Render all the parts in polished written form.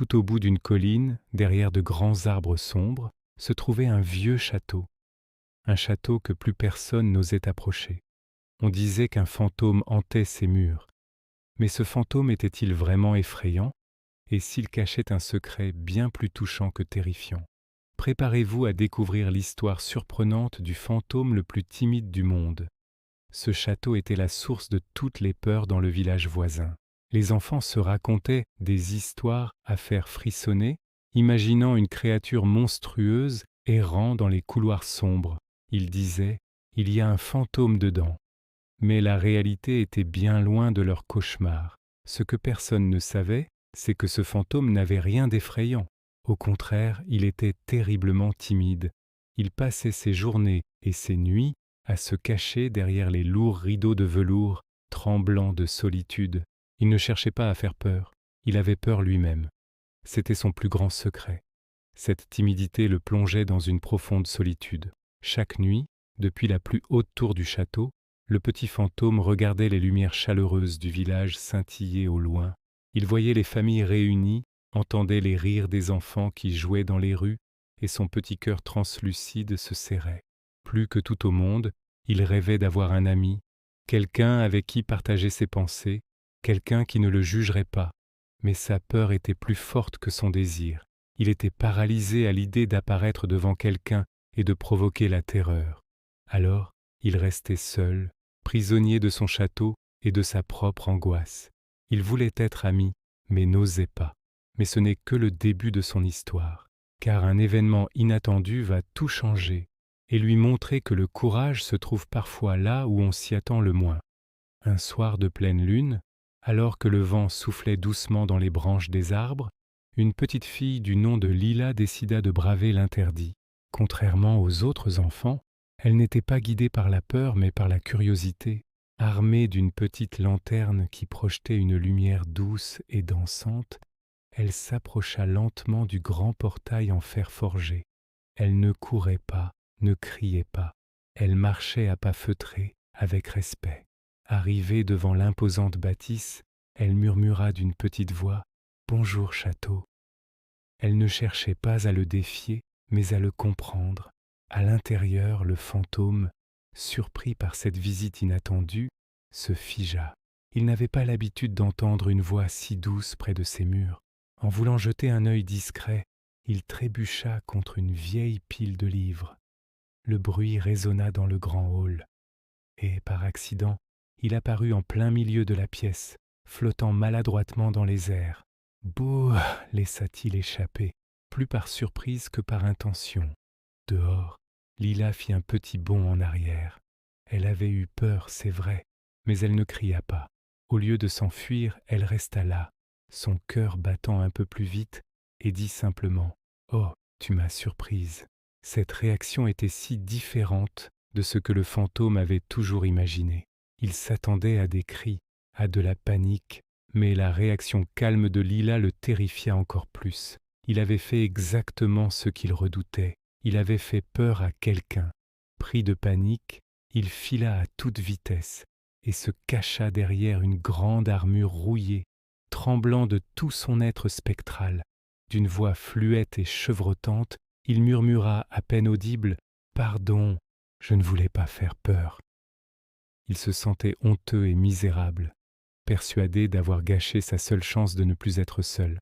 Tout au bout d'une colline, derrière de grands arbres sombres, se trouvait un vieux château. Un château que plus personne n'osait approcher. On disait qu'un fantôme hantait ses murs. Mais ce fantôme était-il vraiment effrayant? Et s'il cachait un secret bien plus touchant que terrifiant? Préparez-vous à découvrir l'histoire surprenante du fantôme le plus timide du monde. Ce château était la source de toutes les peurs dans le village voisin. Les enfants se racontaient des histoires à faire frissonner, imaginant une créature monstrueuse errant dans les couloirs sombres. Ils disaient « Il y a un fantôme dedans ». Mais la réalité était bien loin de leur cauchemar. Ce que personne ne savait, c'est que ce fantôme n'avait rien d'effrayant. Au contraire, il était terriblement timide. Il passait ses journées et ses nuits à se cacher derrière les lourds rideaux de velours, tremblant de solitude. Il ne cherchait pas à faire peur, il avait peur lui-même. C'était son plus grand secret. Cette timidité le plongeait dans une profonde solitude. Chaque nuit, depuis la plus haute tour du château, le petit fantôme regardait les lumières chaleureuses du village scintiller au loin. Il voyait les familles réunies, entendait les rires des enfants qui jouaient dans les rues, et son petit cœur translucide se serrait. Plus que tout au monde, il rêvait d'avoir un ami, quelqu'un avec qui partager ses pensées, quelqu'un qui ne le jugerait pas. Mais sa peur était plus forte que son désir. Il était paralysé à l'idée d'apparaître devant quelqu'un et de provoquer la terreur. Alors, il restait seul, prisonnier de son château et de sa propre angoisse. Il voulait être ami, mais n'osait pas. Mais ce n'est que le début de son histoire, car un événement inattendu va tout changer et lui montrer que le courage se trouve parfois là où on s'y attend le moins. Un soir de pleine lune, alors que le vent soufflait doucement dans les branches des arbres, une petite fille du nom de Lila décida de braver l'interdit. Contrairement aux autres enfants, elle n'était pas guidée par la peur mais par la curiosité. Armée d'une petite lanterne qui projetait une lumière douce et dansante, elle s'approcha lentement du grand portail en fer forgé. Elle ne courait pas, ne criait pas. Elle marchait à pas feutrés, avec respect. Arrivée devant l'imposante bâtisse, elle murmura d'une petite voix « Bonjour, château ». Elle ne cherchait pas à le défier, mais à le comprendre. À l'intérieur, le fantôme, surpris par cette visite inattendue, se figea. Il n'avait pas l'habitude d'entendre une voix si douce près de ses murs. En voulant jeter un œil discret, il trébucha contre une vieille pile de livres. Le bruit résonna dans le grand hall. Et, par accident, il apparut en plein milieu de la pièce, flottant maladroitement dans les airs. « Bouh !» laissa-t-il échapper, plus par surprise que par intention. Dehors, Lila fit un petit bond en arrière. Elle avait eu peur, c'est vrai, mais elle ne cria pas. Au lieu de s'enfuir, elle resta là, son cœur battant un peu plus vite, et dit simplement « Oh, tu m'as surprise !» Cette réaction était si différente de ce que le fantôme avait toujours imaginé. Il s'attendait à des cris, à de la panique, mais la réaction calme de Lila le terrifia encore plus. Il avait fait exactement ce qu'il redoutait. Il avait fait peur à quelqu'un. Pris de panique, il fila à toute vitesse et se cacha derrière une grande armure rouillée, tremblant de tout son être spectral. D'une voix fluette et chevrotante, il murmura à peine audible « Pardon, je ne voulais pas faire peur ». Il se sentait honteux et misérable, persuadé d'avoir gâché sa seule chance de ne plus être seul.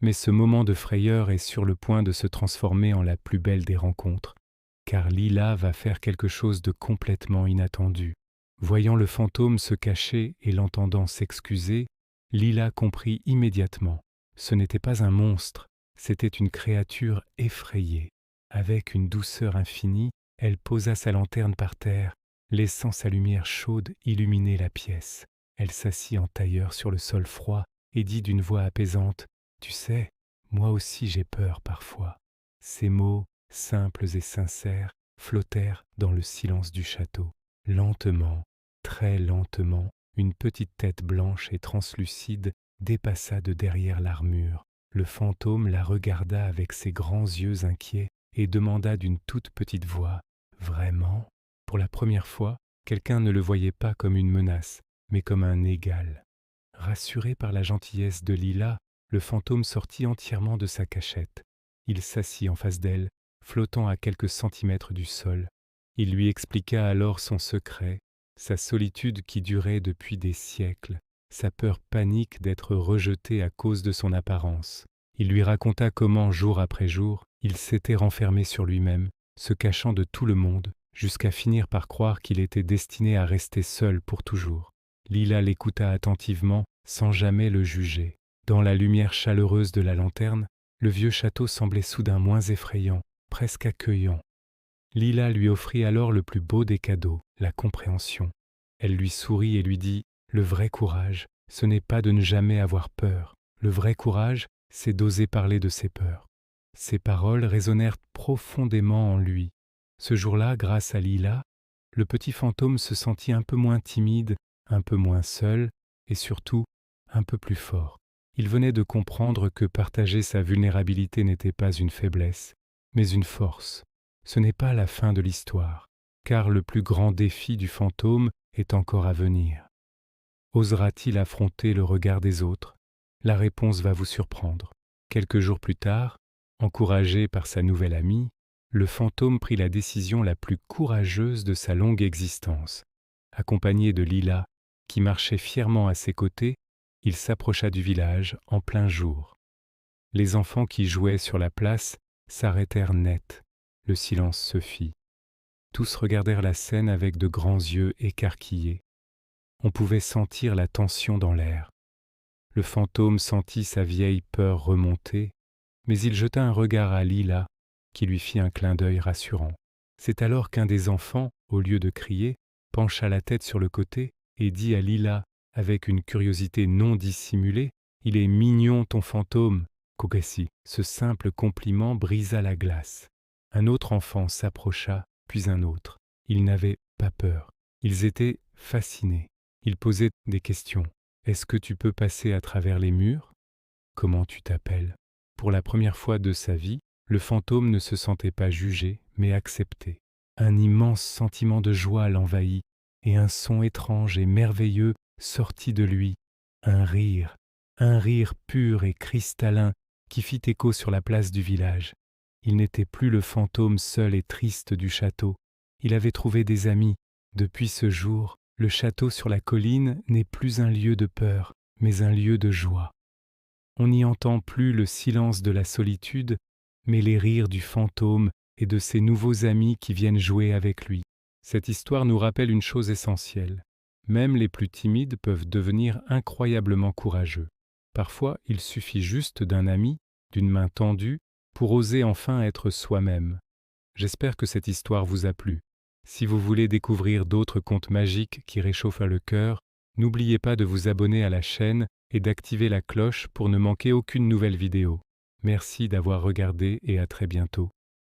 Mais ce moment de frayeur est sur le point de se transformer en la plus belle des rencontres, car Lila va faire quelque chose de complètement inattendu. Voyant le fantôme se cacher et l'entendant s'excuser, Lila comprit immédiatement. Ce n'était pas un monstre, c'était une créature effrayée. Avec une douceur infinie, elle posa sa lanterne par terre, laissant sa lumière chaude illuminer la pièce. Elle s'assit en tailleur sur le sol froid et dit d'une voix apaisante « Tu sais, moi aussi j'ai peur parfois ». Ces mots, simples et sincères, flottèrent dans le silence du château. Lentement, très lentement, une petite tête blanche et translucide dépassa de derrière l'armure. Le fantôme la regarda avec ses grands yeux inquiets et demanda d'une toute petite voix « Vraiment ?» Pour la première fois, quelqu'un ne le voyait pas comme une menace, mais comme un égal. Rassuré par la gentillesse de Lila, le fantôme sortit entièrement de sa cachette. Il s'assit en face d'elle, flottant à quelques centimètres du sol. Il lui expliqua alors son secret, sa solitude qui durait depuis des siècles, sa peur panique d'être rejeté à cause de son apparence. Il lui raconta comment, jour après jour, il s'était renfermé sur lui-même, se cachant de tout le monde, jusqu'à finir par croire qu'il était destiné à rester seul pour toujours. Lila l'écouta attentivement, sans jamais le juger. Dans la lumière chaleureuse de la lanterne, le vieux château semblait soudain moins effrayant, presque accueillant. Lila lui offrit alors le plus beau des cadeaux, la compréhension. Elle lui sourit et lui dit « Le vrai courage, ce n'est pas de ne jamais avoir peur. Le vrai courage, c'est d'oser parler de ses peurs. » Ces paroles résonnèrent profondément en lui. Ce jour-là, grâce à Lila, le petit fantôme se sentit un peu moins timide, un peu moins seul et surtout un peu plus fort. Il venait de comprendre que partager sa vulnérabilité n'était pas une faiblesse, mais une force. Ce n'est pas la fin de l'histoire, car le plus grand défi du fantôme est encore à venir. Osera-t-il affronter le regard des autres? La réponse va vous surprendre. Quelques jours plus tard, encouragé par sa nouvelle amie, le fantôme prit la décision la plus courageuse de sa longue existence. Accompagné de Lila, qui marchait fièrement à ses côtés, il s'approcha du village en plein jour. Les enfants qui jouaient sur la place s'arrêtèrent net. Le silence se fit. Tous regardèrent la scène avec de grands yeux écarquillés. On pouvait sentir la tension dans l'air. Le fantôme sentit sa vieille peur remonter, mais il jeta un regard à Lila, qui lui fit un clin d'œil rassurant. C'est alors qu'un des enfants, au lieu de crier, pencha la tête sur le côté et dit à Lila, avec une curiosité non dissimulée, « Il est mignon ton fantôme, Kokesi. » Ce simple compliment brisa la glace. Un autre enfant s'approcha, puis un autre. Ils n'avaient pas peur. Ils étaient fascinés. Ils posaient des questions. « Est-ce que tu peux passer à travers les murs? Comment tu t'appelles ?» Pour la première fois de sa vie, le fantôme ne se sentait pas jugé, mais accepté. Un immense sentiment de joie l'envahit, et un son étrange et merveilleux sortit de lui, un rire pur et cristallin qui fit écho sur la place du village. Il n'était plus le fantôme seul et triste du château. Il avait trouvé des amis. Depuis ce jour, le château sur la colline n'est plus un lieu de peur, mais un lieu de joie. On n'y entend plus le silence de la solitude, mais les rires du fantôme et de ses nouveaux amis qui viennent jouer avec lui. Cette histoire nous rappelle une chose essentielle. Même les plus timides peuvent devenir incroyablement courageux. Parfois, il suffit juste d'un ami, d'une main tendue, pour oser enfin être soi-même. J'espère que cette histoire vous a plu. Si vous voulez découvrir d'autres contes magiques qui réchauffent le cœur, n'oubliez pas de vous abonner à la chaîne et d'activer la cloche pour ne manquer aucune nouvelle vidéo. Merci d'avoir regardé et à très bientôt.